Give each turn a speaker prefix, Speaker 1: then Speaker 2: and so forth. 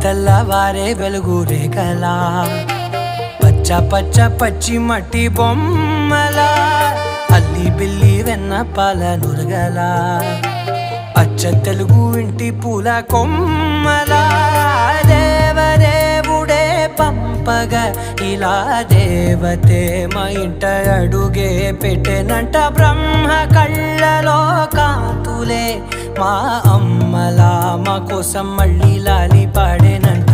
Speaker 1: తెల్లవారే వెలుగు రేఖలా పచ్చ పచ్చ పచ్చి మట్టి బొమ్మలా అల్లి బిల్లి వెన్న పాల నురగలా అచ్చ తెలుగు ఇంటి పూల కొమ్మలా దేవదేవుడే పంపగా ఇలా దేవతే మా ఇంట అడుగే పెట్టెనంట బ్రహ్మ కళ్ళలో కాంతులే మా అమ్మలా మా కోసం మళ్ళీ లాలి పాడేనంట.